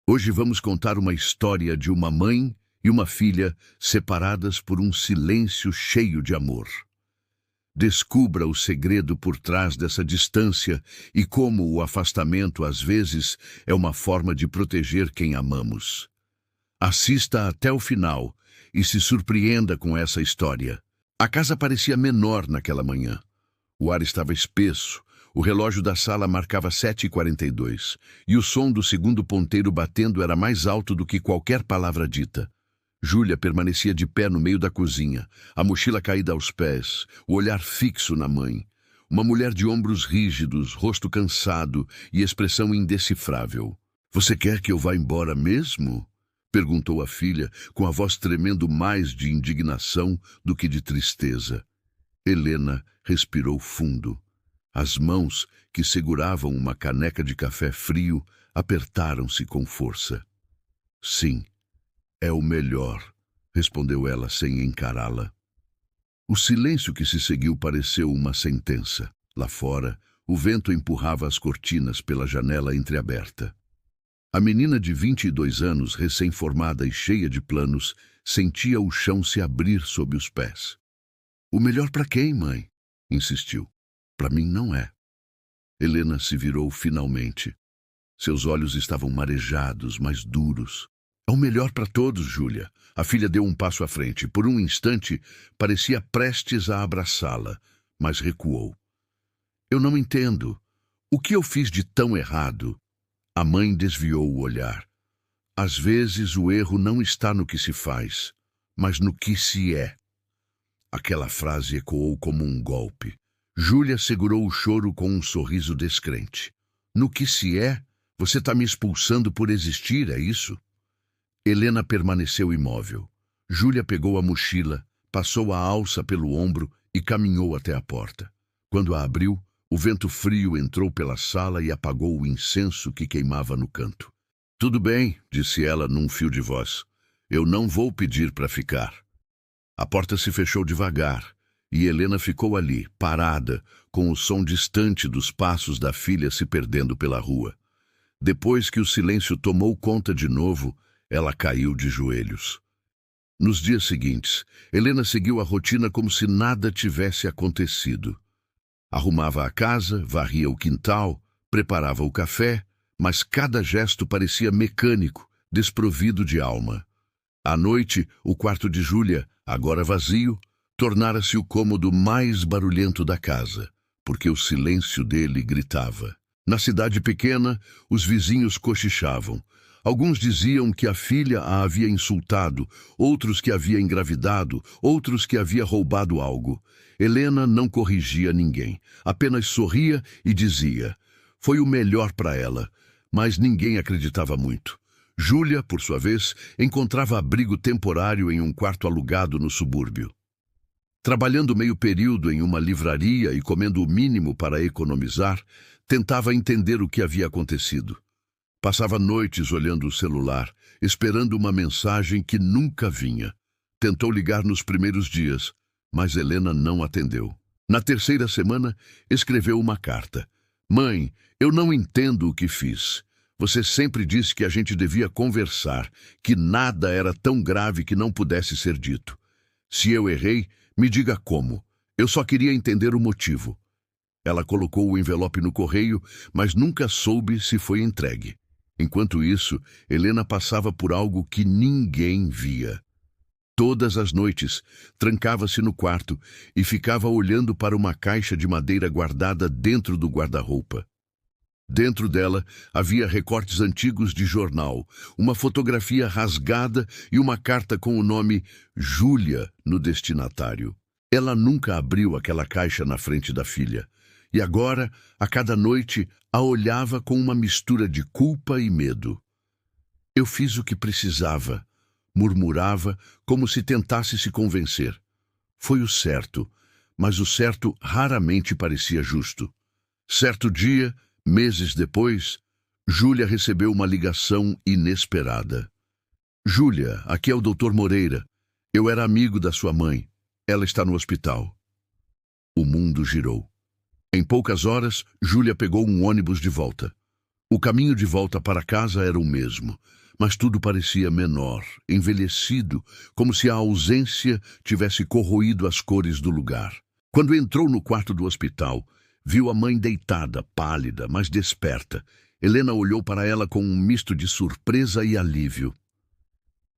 Hoje vamos contar uma história de uma mãe e uma filha separadas por um silêncio cheio de amor. Descubra o segredo por trás dessa distância e como o afastamento, às vezes, é uma forma de proteger quem amamos. Assista até o final e se surpreenda com essa história. A casa parecia menor naquela manhã. O ar estava espesso, o relógio da sala marcava 7h42 e o som do segundo ponteiro batendo era mais alto do que qualquer palavra dita. Júlia permanecia de pé no meio da cozinha, a mochila caída aos pés, o olhar fixo na mãe. Uma mulher de ombros rígidos, rosto cansado e expressão indecifrável. "Você quer que eu vá embora mesmo?" perguntou a filha, com a voz tremendo mais de indignação do que de tristeza. Helena respirou fundo. As mãos, que seguravam uma caneca de café frio, apertaram-se com força. "Sim, é o melhor", respondeu ela sem encará-la. O silêncio que se seguiu pareceu uma sentença. Lá fora, o vento empurrava as cortinas pela janela entreaberta. A menina de 22 anos, recém-formada e cheia de planos, sentia o chão se abrir sob os pés. "O melhor para quem, mãe?" insistiu. "Para mim não é." Helena se virou finalmente. Seus olhos estavam marejados, mas duros. "É o melhor para todos, Júlia." A filha deu um passo à frente. Por um instante, parecia prestes a abraçá-la, mas recuou. "Eu não entendo. O que eu fiz de tão errado?" A mãe desviou o olhar. "Às vezes o erro não está no que se faz, mas no que se é." Aquela frase ecoou como um golpe. Júlia segurou o choro com um sorriso descrente. "No que se é? Você está me expulsando por existir, é isso?" Helena permaneceu imóvel. Júlia pegou a mochila, passou a alça pelo ombro e caminhou até a porta. Quando a abriu, o vento frio entrou pela sala e apagou o incenso que queimava no canto. "Tudo bem", disse ela num fio de voz. "Eu não vou pedir para ficar." A porta se fechou devagar e Helena ficou ali, parada, com o som distante dos passos da filha se perdendo pela rua. Depois que o silêncio tomou conta de novo, ela caiu de joelhos. Nos dias seguintes, Helena seguiu a rotina como se nada tivesse acontecido. Arrumava a casa, varria o quintal, preparava o café, mas cada gesto parecia mecânico, desprovido de alma. À noite, o quarto de Júlia, agora vazio, tornara-se o cômodo mais barulhento da casa, porque o silêncio dele gritava. Na cidade pequena, os vizinhos cochichavam. Alguns diziam que a filha a havia insultado, outros que havia engravidado, outros que havia roubado algo. Helena não corrigia ninguém, apenas sorria e dizia: "Foi o melhor para ela", mas ninguém acreditava muito. Júlia, por sua vez, encontrava abrigo temporário em um quarto alugado no subúrbio. Trabalhando meio período em uma livraria e comendo o mínimo para economizar, tentava entender o que havia acontecido. Passava noites olhando o celular, esperando uma mensagem que nunca vinha. Tentou ligar nos primeiros dias, mas Helena não atendeu. Na terceira semana, escreveu uma carta. "Mãe, eu não entendo o que fiz. Você sempre disse que a gente devia conversar, que nada era tão grave que não pudesse ser dito. Se eu errei, me diga como. Eu só queria entender o motivo." Ela colocou o envelope no correio, mas nunca soube se foi entregue. Enquanto isso, Helena passava por algo que ninguém via. Todas as noites, trancava-se no quarto e ficava olhando para uma caixa de madeira guardada dentro do guarda-roupa. Dentro dela havia recortes antigos de jornal, uma fotografia rasgada e uma carta com o nome Júlia no destinatário. Ela nunca abriu aquela caixa na frente da filha. E agora, a cada noite, a olhava com uma mistura de culpa e medo. "Eu fiz o que precisava", murmurava, como se tentasse se convencer. Foi o certo, mas o certo raramente parecia justo. Certo dia, meses depois, Júlia recebeu uma ligação inesperada. "Júlia, aqui é o Dr. Moreira. Eu era amigo da sua mãe. Ela está no hospital." O mundo girou. Em poucas horas, Júlia pegou um ônibus de volta. O caminho de volta para casa era o mesmo, mas tudo parecia menor, envelhecido, como se a ausência tivesse corroído as cores do lugar. Quando entrou no quarto do hospital, viu a mãe deitada, pálida, mas desperta. Helena olhou para ela com um misto de surpresa e alívio.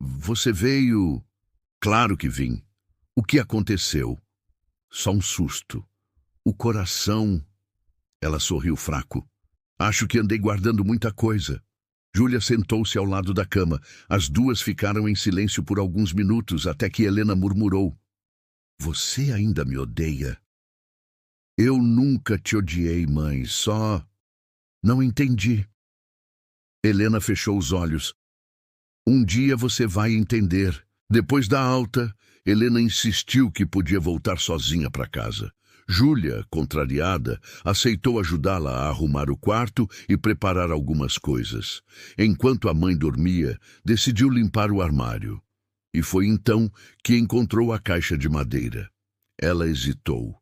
Você veio... Claro que vim. O que aconteceu? Só um susto. O coração... Ela sorriu fraco. Acho que andei guardando muita coisa. Júlia sentou-se ao lado da cama. As duas ficaram em silêncio por alguns minutos, até que Helena murmurou. Você ainda me odeia? Eu nunca te odiei, mãe, só... Não entendi. Helena fechou os olhos. Um dia você vai entender. Depois da alta, Helena insistiu que podia voltar sozinha para casa. Júlia, contrariada, aceitou ajudá-la a arrumar o quarto e preparar algumas coisas. Enquanto a mãe dormia, decidiu limpar o armário. E foi então que encontrou a caixa de madeira. Ela hesitou.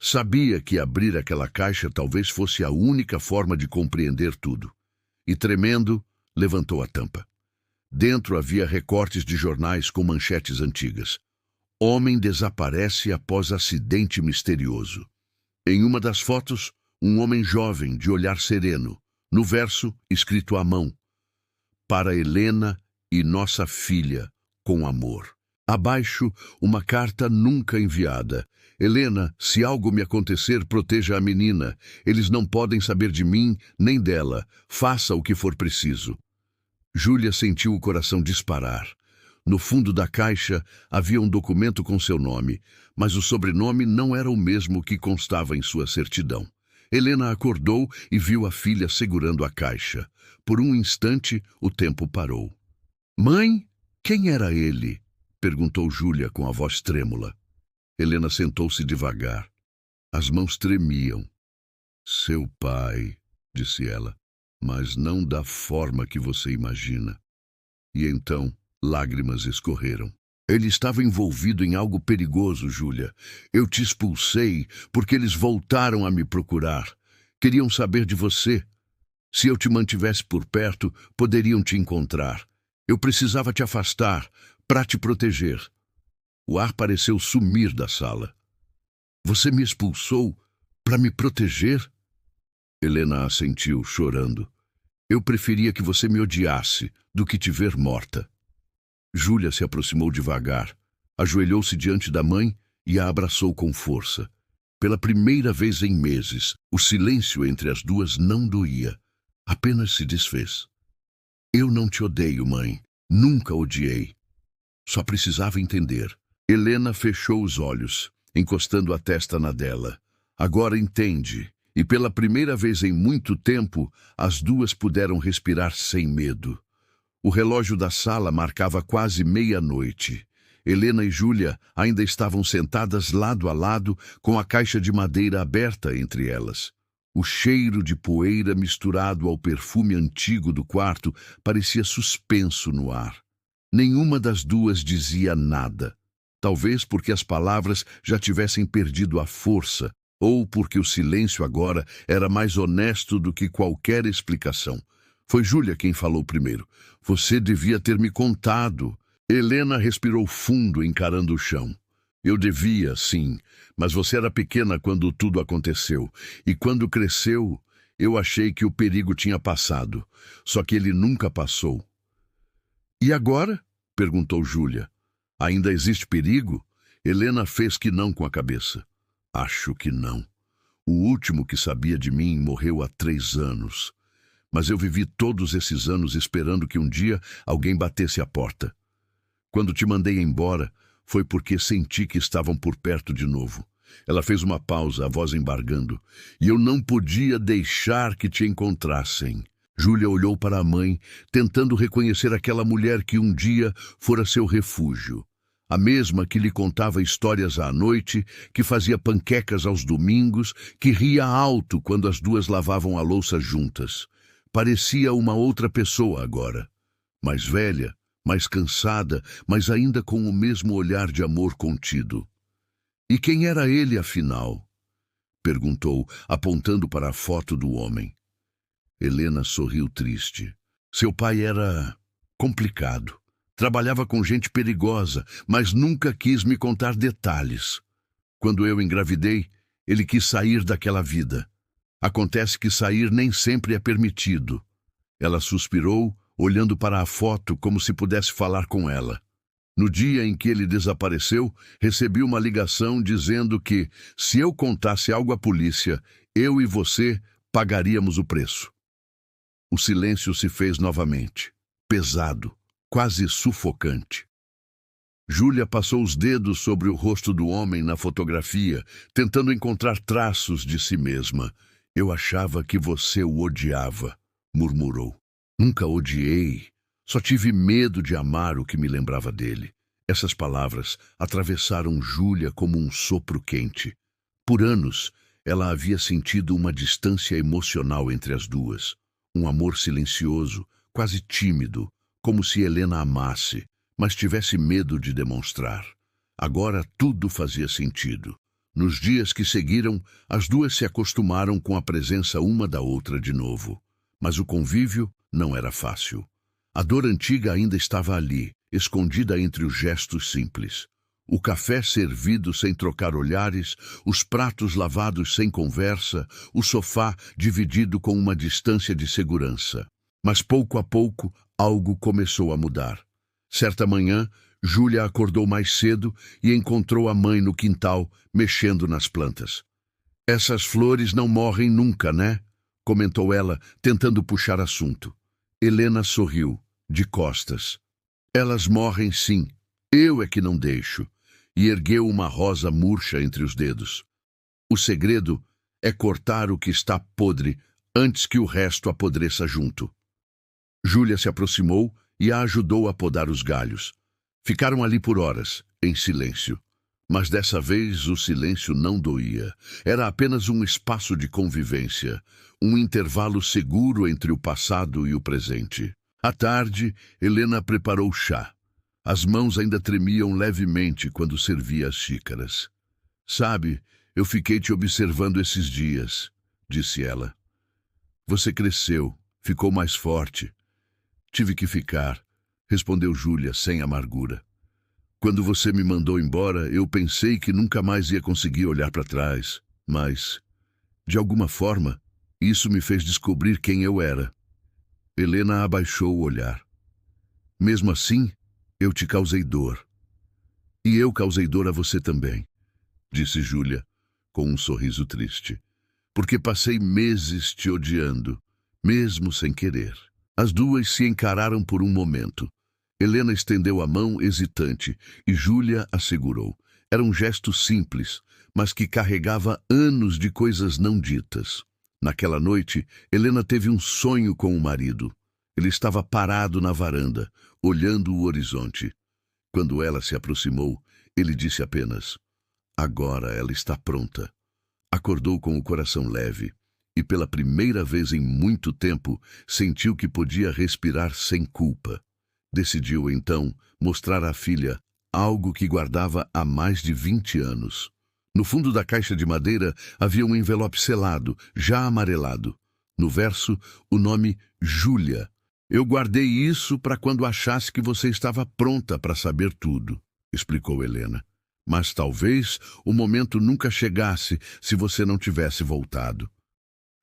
Sabia que abrir aquela caixa talvez fosse a única forma de compreender tudo. E, tremendo, levantou a tampa. Dentro havia recortes de jornais com manchetes antigas. Homem desaparece após acidente misterioso. Em uma das fotos, um homem jovem, de olhar sereno. No verso, escrito à mão. Para Helena e nossa filha, com amor. Abaixo, uma carta nunca enviada. Helena, se algo me acontecer, proteja a menina. Eles não podem saber de mim, nem dela. Faça o que for preciso. Júlia sentiu o coração disparar. No fundo da caixa havia um documento com seu nome, mas o sobrenome não era o mesmo que constava em sua certidão. Helena acordou e viu a filha segurando a caixa. Por um instante, o tempo parou. Mãe, quem era ele? Perguntou Júlia com a voz trêmula. Helena sentou-se devagar. As mãos tremiam. Seu pai, disse ela, mas não da forma que você imagina. E então, lágrimas escorreram. Ele estava envolvido em algo perigoso, Júlia. Eu te expulsei porque eles voltaram a me procurar. Queriam saber de você. Se eu te mantivesse por perto, poderiam te encontrar. Eu precisava te afastar, para te proteger. O ar pareceu sumir da sala. Você me expulsou para me proteger? Helena assentiu, chorando. Eu preferia que você me odiasse do que te ver morta. Júlia se aproximou devagar, ajoelhou-se diante da mãe e a abraçou com força. Pela primeira vez em meses, o silêncio entre as duas não doía, apenas se desfez. Eu não te odeio, mãe. Nunca odiei. Só precisava entender. Helena fechou os olhos, encostando a testa na dela. Agora entende. E pela primeira vez em muito tempo, as duas puderam respirar sem medo. O relógio da sala marcava quase meia-noite. Helena e Júlia ainda estavam sentadas lado a lado, com a caixa de madeira aberta entre elas. O cheiro de poeira misturado ao perfume antigo do quarto parecia suspenso no ar. Nenhuma das duas dizia nada. Talvez porque as palavras já tivessem perdido a força, ou porque o silêncio agora era mais honesto do que qualquer explicação. Foi Júlia quem falou primeiro. Você devia ter me contado. Helena respirou fundo, encarando o chão. Eu devia, sim, mas você era pequena quando tudo aconteceu. E quando cresceu, eu achei que o perigo tinha passado. Só que ele nunca passou. E agora? Perguntou Júlia. Ainda existe perigo? Helena fez que não com a cabeça. Acho que não. O último que sabia de mim morreu há 3 anos. Mas eu vivi todos esses anos esperando que um dia alguém batesse a porta. Quando te mandei embora, foi porque senti que estavam por perto de novo. Ela fez uma pausa, a voz embargando. E eu não podia deixar que te encontrassem. Júlia olhou para a mãe, tentando reconhecer aquela mulher que um dia fora seu refúgio. A mesma que lhe contava histórias à noite, que fazia panquecas aos domingos, que ria alto quando as duas lavavam a louça juntas. Parecia uma outra pessoa agora. Mais velha, mais cansada, mas ainda com o mesmo olhar de amor contido. E quem era ele, afinal? Perguntou, apontando para a foto do homem. Helena sorriu triste. Seu pai era complicado. Trabalhava com gente perigosa, mas nunca quis me contar detalhes. Quando eu engravidei, ele quis sair daquela vida. Acontece que sair nem sempre é permitido. Ela suspirou, olhando para a foto como se pudesse falar com ela. No dia em que ele desapareceu, recebi uma ligação dizendo que, se eu contasse algo à polícia, eu e você pagaríamos o preço. O silêncio se fez novamente, pesado, quase sufocante. Júlia passou os dedos sobre o rosto do homem na fotografia, tentando encontrar traços de si mesma. Eu achava que você o odiava, murmurou. Nunca odiei. Só tive medo de amar o que me lembrava dele. Essas palavras atravessaram Júlia como um sopro quente. Por anos, ela havia sentido uma distância emocional entre as duas. Um amor silencioso, quase tímido, como se Helena amasse, mas tivesse medo de demonstrar. Agora tudo fazia sentido. Nos dias que seguiram, as duas se acostumaram com a presença uma da outra de novo. Mas o convívio não era fácil. A dor antiga ainda estava ali, escondida entre os gestos simples. O café servido sem trocar olhares, os pratos lavados sem conversa, o sofá dividido com uma distância de segurança. Mas pouco a pouco, algo começou a mudar. Certa manhã, Júlia acordou mais cedo e encontrou a mãe no quintal, mexendo nas plantas. "Essas flores não morrem nunca, né?" comentou ela, tentando puxar assunto. Helena sorriu, de costas. "Elas morrem sim. Eu é que não deixo." E ergueu uma rosa murcha entre os dedos. "O segredo é cortar o que está podre antes que o resto apodreça junto." Júlia se aproximou e a ajudou a podar os galhos. Ficaram ali por horas, em silêncio. Mas dessa vez o silêncio não doía. Era apenas um espaço de convivência, um intervalo seguro entre o passado e o presente. À tarde, Helena preparou chá. As mãos ainda tremiam levemente quando servia as xícaras. "Sabe, eu fiquei te observando esses dias", disse ela. "Você cresceu, ficou mais forte." "Tive que ficar", respondeu Júlia sem amargura. "Quando você me mandou embora, eu pensei que nunca mais ia conseguir olhar para trás. Mas, de alguma forma, isso me fez descobrir quem eu era." Helena abaixou o olhar. "Mesmo assim, eu te causei dor. E eu causei dor a você também", disse Júlia, com um sorriso triste. "Porque passei meses te odiando, mesmo sem querer." As duas se encararam por um momento. Helena estendeu a mão hesitante e Júlia a segurou. Era um gesto simples, mas que carregava anos de coisas não ditas. Naquela noite, Helena teve um sonho com o marido. Ele estava parado na varanda, olhando o horizonte. Quando ela se aproximou, ele disse apenas: "Agora ela está pronta." Acordou com o coração leve e, pela primeira vez em muito tempo, sentiu que podia respirar sem culpa. Decidiu, então, mostrar à filha algo que guardava há mais de 20 anos. No fundo da caixa de madeira havia um envelope selado, já amarelado. No verso, o nome Júlia. "Eu guardei isso para quando achasse que você estava pronta para saber tudo", explicou Helena. "Mas talvez o momento nunca chegasse se você não tivesse voltado."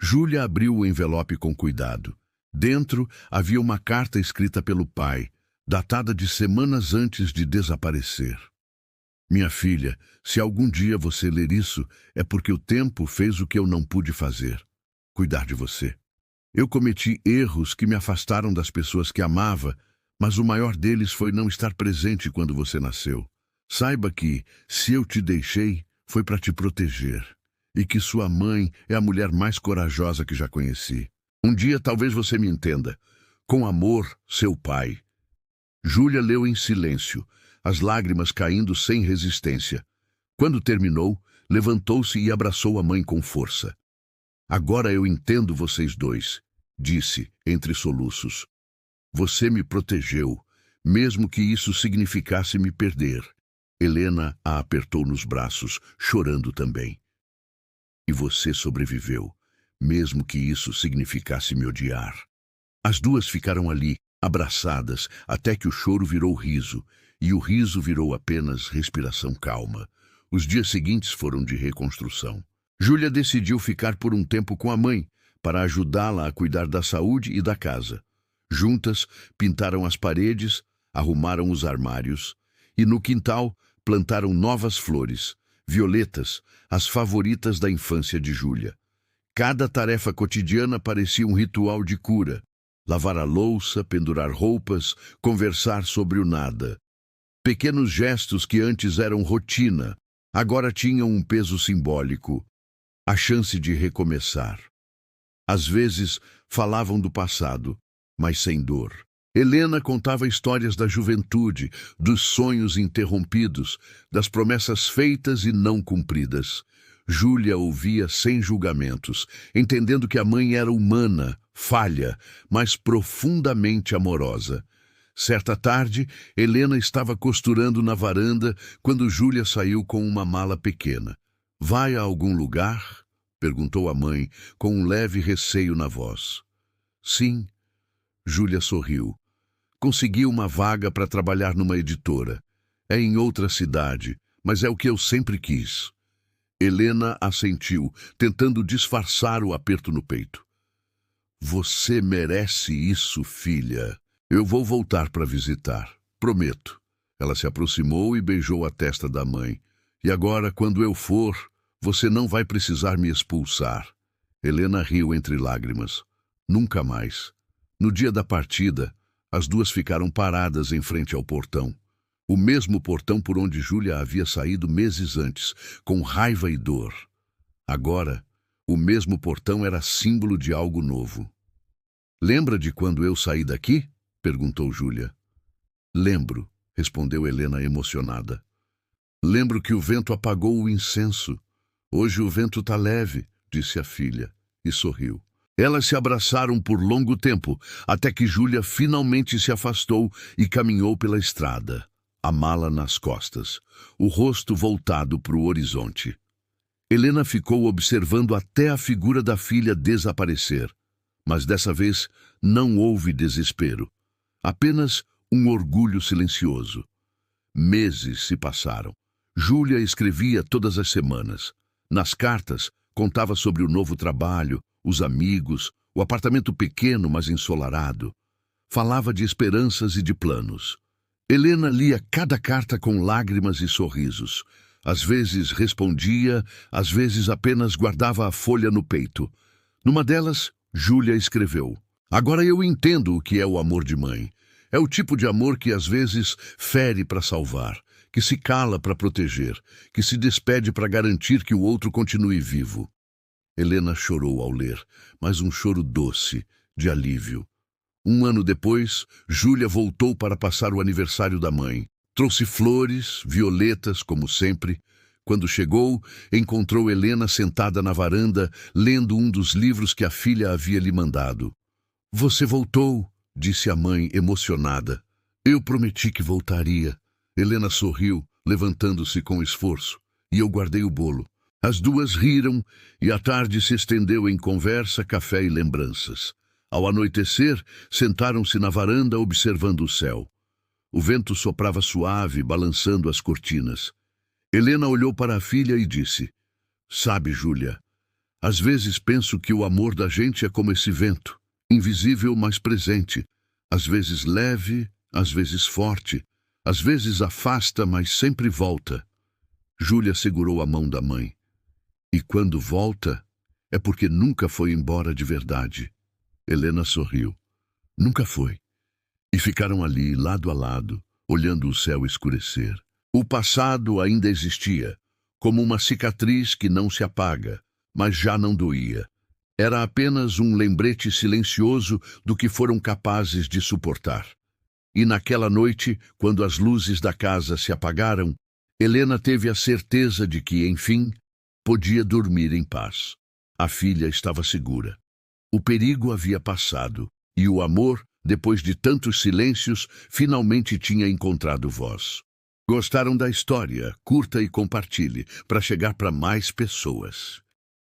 Júlia abriu o envelope com cuidado. Dentro havia uma carta escrita pelo pai, datada de semanas antes de desaparecer. "Minha filha, se algum dia você ler isso, é porque o tempo fez o que eu não pude fazer: cuidar de você. Eu cometi erros que me afastaram das pessoas que amava, mas o maior deles foi não estar presente quando você nasceu. Saiba que, se eu te deixei, foi para te proteger, e que sua mãe é a mulher mais corajosa que já conheci. Um dia talvez você me entenda. Com amor, seu pai." Júlia leu em silêncio, as lágrimas caindo sem resistência. Quando terminou, levantou-se e abraçou a mãe com força. "Agora eu entendo vocês dois", disse, entre soluços. "Você me protegeu, mesmo que isso significasse me perder." Helena a apertou nos braços, chorando também. "E você sobreviveu, mesmo que isso significasse me odiar. As duas ficaram ali, abraçadas, até que o choro virou riso, e o riso virou apenas respiração calma. Os dias seguintes foram de reconstrução. Júlia decidiu ficar por um tempo com a mãe, para ajudá-la a cuidar da saúde e da casa. Juntas, pintaram as paredes, arrumaram os armários, e no quintal plantaram novas flores, violetas, as favoritas da infância de Júlia. Cada tarefa cotidiana parecia um ritual de cura. Lavar a louça, pendurar roupas, conversar sobre o nada. Pequenos gestos que antes eram rotina, agora tinham um peso simbólico, a chance de recomeçar. Às vezes, falavam do passado, mas sem dor. Helena contava histórias da juventude, dos sonhos interrompidos, das promessas feitas e não cumpridas. Júlia ouvia sem julgamentos, entendendo que a mãe era humana, falha, mas profundamente amorosa. Certa tarde, Helena estava costurando na varanda quando Júlia saiu com uma mala pequena. "Vai a algum lugar?" perguntou a mãe, com um leve receio na voz. "Sim." Júlia sorriu. "Consegui uma vaga para trabalhar numa editora. É em outra cidade, mas é o que eu sempre quis." Helena assentiu, tentando disfarçar o aperto no peito. "Você merece isso, filha. Eu vou voltar para visitar, prometo." Ela se aproximou e beijou a testa da mãe. "E agora, quando eu for, você não vai precisar me expulsar." Helena riu entre lágrimas. "Nunca mais." No dia da partida, as duas ficaram paradas em frente ao portão. O mesmo portão por onde Júlia havia saído meses antes, com raiva e dor. Agora, o mesmo portão era símbolo de algo novo. "Lembra de quando eu saí daqui?" perguntou Júlia. "Lembro", respondeu Helena emocionada. "Lembro que o vento apagou o incenso. Hoje o vento tá leve", disse a filha, e sorriu. Elas se abraçaram por longo tempo, até que Júlia finalmente se afastou e caminhou pela estrada, a mala nas costas, o rosto voltado para o horizonte. Helena ficou observando até a figura da filha desaparecer, mas dessa vez não houve desespero, apenas um orgulho silencioso. Meses se passaram. Júlia escrevia todas as semanas. Nas cartas, contava sobre o novo trabalho, os amigos, o apartamento pequeno, mas ensolarado. Falava de esperanças e de planos. Helena lia cada carta com lágrimas e sorrisos. Às vezes respondia, às vezes apenas guardava a folha no peito. Numa delas, Júlia escreveu: "Agora eu entendo o que é o amor de mãe. É o tipo de amor que às vezes fere para salvar, que se cala para proteger, que se despede para garantir que o outro continue vivo." Helena chorou ao ler, mas um choro doce, de alívio. Um ano depois, Júlia voltou para passar o aniversário da mãe. Trouxe flores, violetas, como sempre. Quando chegou, encontrou Helena sentada na varanda, lendo um dos livros que a filha havia lhe mandado. "Você voltou", disse a mãe, emocionada. "Eu prometi que voltaria." Helena sorriu, levantando-se com esforço, e eu guardei o bolo. As duas riram, e a tarde se estendeu em conversa, café e lembranças. Ao anoitecer, sentaram-se na varanda observando o céu. O vento soprava suave, balançando as cortinas. Helena olhou para a filha e disse: "Sabe, Júlia, às vezes penso que o amor da gente é como esse vento, invisível, mas presente. Às vezes leve, às vezes forte, às vezes afasta, mas sempre volta." Júlia segurou a mão da mãe. "E quando volta, é porque nunca foi embora de verdade." Helena sorriu. "Nunca foi." E ficaram ali, lado a lado, olhando o céu escurecer. O passado ainda existia, como uma cicatriz que não se apaga, mas já não doía. Era apenas um lembrete silencioso do que foram capazes de suportar. E naquela noite, quando as luzes da casa se apagaram, Helena teve a certeza de que, enfim, podia dormir em paz. A filha estava segura. O perigo havia passado, e o amor, depois de tantos silêncios, finalmente tinha encontrado voz. Gostaram da história? Curta e compartilhe, para chegar para mais pessoas.